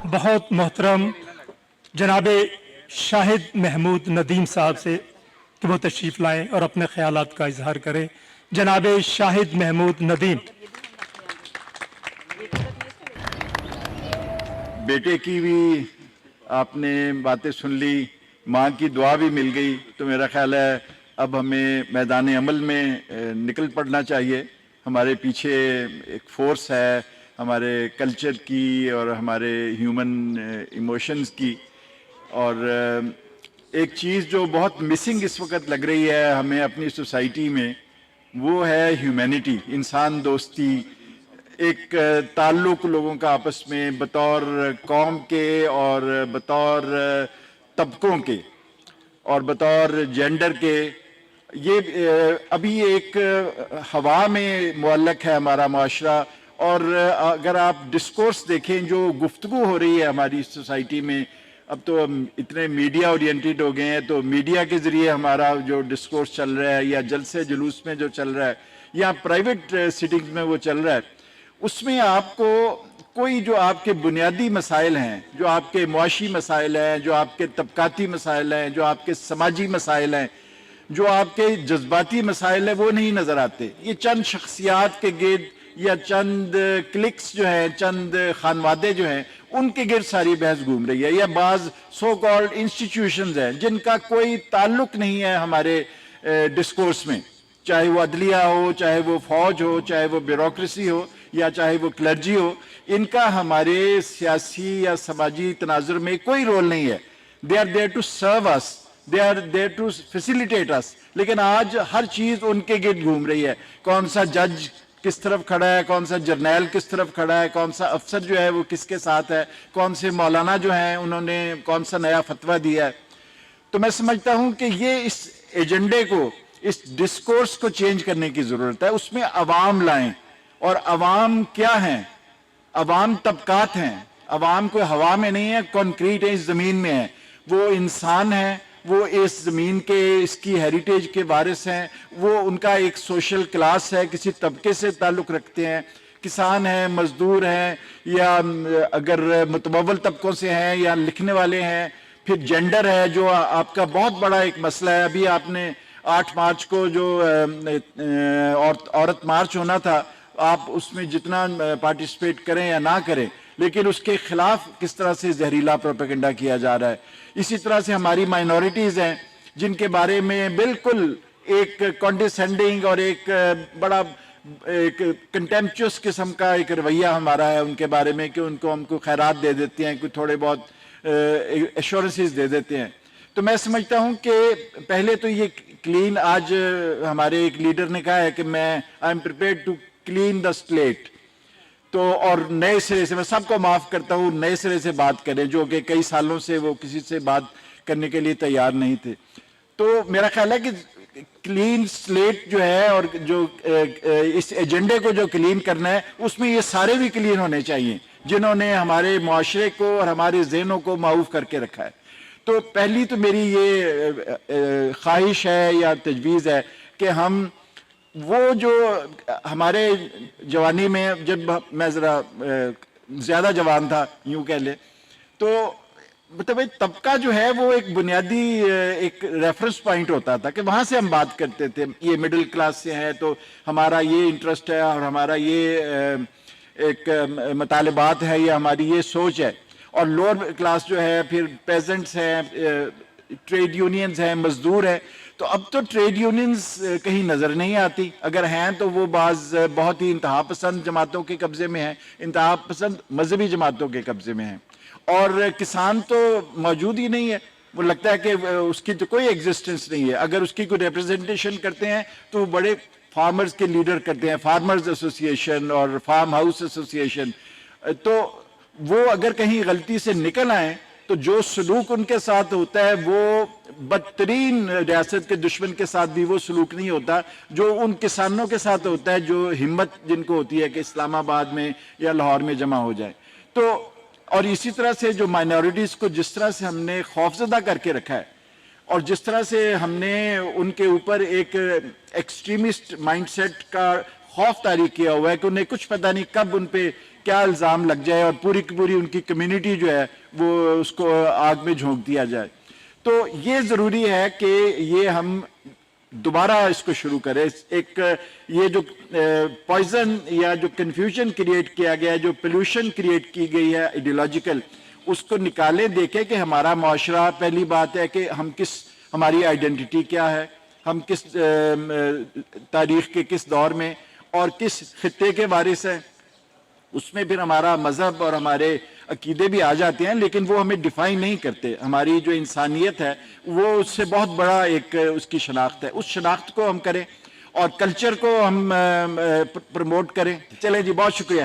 बहुत मोहतरम जनाब शाहिद महमूद नदीम साहब से कि वो तशरीफ़ लाएं और अपने ख्यालात का इजहार करें। जनाब शाहिद महमूद नदीम। बेटे की भी आपने बातें सुन ली, माँ की दुआ भी मिल गई, तो मेरा ख्याल है अब हमें मैदान अमल में निकल पड़ना चाहिए। हमारे पीछे एक फोर्स है हमारे कल्चर की और हमारे ह्यूमन इमोशंस की, और एक चीज़ जो बहुत मिसिंग इस वक्त लग रही है हमें अपनी सोसाइटी में, वो है ह्यूमैनिटी, इंसान दोस्ती, एक ताल्लुक़ लोगों का आपस में बतौर कौम के और बतौर तबकों के और बतौर जेंडर के। ये अभी एक हवा में मुअल्लक है हमारा माशरा, और अगर आप डिस्कोर्स देखें जो गुफ्तगू हो रही है हमारी सोसाइटी में, अब तो हम इतने मीडिया ओरिएंटेड हो गए हैं, तो मीडिया के ज़रिए हमारा जो डिस्कोर्स चल रहा है या जलसे जुलूस में जो चल रहा है या प्राइवेट सिटिंग्स में वो चल रहा है, उसमें आपको कोई जो आपके बुनियादी मसाइल हैं, जो आपके मुआशी मसाइल हैं, जो आपके तबकाती मसाइल हैं, जो आपके समाजी मसाइल हैं, जो आपके जज्बाती मसाइल हैं, वो नहीं नज़र आते। ये चंद शख्सियात के गिर्द या चंद क्लिक्स जो हैं, चंद खानवादे जो हैं, उनके गिर्द सारी बहस घूम रही है, या बाज़ सो कॉल्ड इंस्टीट्यूशंस हैं जिनका कोई ताल्लुक नहीं है हमारे डिस्कोर्स में, चाहे वो अदलिया हो, चाहे वो फौज हो, चाहे वो ब्यूरोक्रेसी हो, या चाहे वो क्लर्जी हो, इनका हमारे सियासी या समाजी तनाजुर में कोई रोल नहीं है। They are there to serve us, they are there to facilitate us, लेकिन आज हर चीज़ उनके गिर्द घूम रही है। कौन सा जज किस तरफ खड़ा है, कौन सा जर्नैल किस तरफ खड़ा है, कौन सा अफसर जो है वो किसके साथ है, कौन से मौलाना जो हैं उन्होंने कौन सा नया फतवा दिया है। तो मैं समझता हूँ कि ये इस एजेंडे को, इस डिस्कोर्स को चेंज करने की ज़रूरत है, उसमें अवाम लाएं। और अवाम क्या हैं? अवाम तबकात हैं। अवाम कोई हवा में नहीं है, कॉन्क्रीट है, इस ज़मीन में है। वो इंसान है, वो इस ज़मीन के, इसकी हेरिटेज के वारिस हैं, वो उनका एक सोशल क्लास है, किसी तबके से ताल्लुक़ रखते हैं, किसान हैं, मज़दूर हैं, या अगर मुतबव्वल तबकों से हैं या लिखने वाले हैं। फिर जेंडर है जो आपका बहुत बड़ा एक मसला है। अभी आपने 8 मार्च को जो औरत मार्च होना था, आप उसमें जितना पार्टिसिपेट करें या ना करें, लेकिन उसके खिलाफ किस तरह से जहरीला प्रोपेगेंडा किया जा रहा है। इसी तरह से हमारी माइनॉरिटीज़ हैं जिनके बारे में बिल्कुल एक कॉन्डिसेंडिंग और एक बड़ा एक कंटेम्पचुअस किस्म का एक रवैया हमारा है उनके बारे में, कि हमको खैरात दे देते हैं, कोई थोड़े बहुत एश्योरेंसेस दे देते हैं। तो मैं समझता हूँ कि पहले तो ये क्लीन, आज हमारे एक लीडर ने कहा है कि I am prepared to clean the slate, तो और नए सिरे से, मैं सबको माफ़ करता हूँ, नए सिरे से बात करें, जो कि कई सालों से वो किसी से बात करने के लिए तैयार नहीं थे। तो मेरा ख्याल है कि क्लीन स्लेट जो है, और जो इस एजेंडे को जो क्लीन करना है, उसमें ये सारे भी क्लीन होने चाहिए जिन्होंने हमारे मुआशरे को और हमारे ज़हनों को माऊफ करके रखा है। तो पहली तो मेरी ये ख्वाहिश है या तजवीज़ है कि हम वो जो हमारे जवानी में, जब मैं ज़रा ज़्यादा जवान था यूँ कह ले, तो मतलब एक तबका जो है वो एक बुनियादी एक रेफरेंस पॉइंट होता था कि वहाँ से हम बात करते थे। ये मिडिल क्लास से है तो हमारा ये इंटरेस्ट है और हमारा ये एक मतलाबात है या हमारी ये सोच है। और लोअर क्लास जो है फिर पेजेंट्स हैं, ट्रेड यूनियंस हैं, मजदूर हैं। तो अब तो ट्रेड यूनियंस कहीं नज़र नहीं आती, अगर हैं तो वो बाज़ बहुत ही इंतहा पसंद जमातों के कब्ज़े में हैं, इंतहा पसंद मजहबी जमातों के कब्ज़े में हैं। और किसान तो मौजूद ही नहीं है, वो लगता है कि उसकी तो कोई एग्जिस्टेंस नहीं है। अगर उसकी कोई रिप्रेजेंटेशन करते हैं तो बड़े फार्मर्स के लीडर करते हैं, फार्मर्स एसोसिएशन और फार्म हाउस एसोसिएशन। तो वो अगर कहीं गलती से निकल आए तो जो सलूक उनके साथ होता है वो बदतरीन रियासत के दुश्मन के साथ भी वो सलूक नहीं होता जो उन किसानों के साथ होता है, जो हिम्मत जिनको होती है कि इस्लामाबाद में या लाहौर में जमा हो जाए। तो और इसी तरह से जो माइनॉरिटीज़ को जिस तरह से हमने खौफजदा करके रखा है और जिस तरह से हमने उनके ऊपर एक एक्सट्रीमिस्ट माइंडसेट का خوف طاری کیا ہوا ہے کہ انہیں کچھ پتہ نہیں کب ان پہ کیا الزام لگ جائے اور پوری کی پوری ان کی کمیونٹی جو ہے وہ اس کو آگ میں جھونک دیا جائے. تو یہ ضروری ہے کہ یہ ہم دوبارہ اس کو شروع کریں. ایک یہ جو پوائزن یا جو کنفیوژن کریٹ کیا گیا ہے, جو پولوشن کریٹ کی گئی ہے ایڈیولوجیکل, اس کو نکالیں. دیکھیں کہ ہمارا معاشرہ, پہلی بات ہے کہ ہماری آئیڈینٹی کیا ہے, ہم کس تاریخ کے کس دور میں اور کس خطے کے وارث ہیں. اس میں پھر ہمارا مذہب اور ہمارے عقیدے بھی آ جاتے ہیں, لیکن وہ ہمیں ڈیفائن نہیں کرتے. ہماری جو انسانیت ہے وہ اس سے بہت بڑا ایک اس کی شناخت ہے. اس شناخت کو ہم کریں اور کلچر کو ہم پروموٹ کریں. چلیں جی, بہت شکریہ.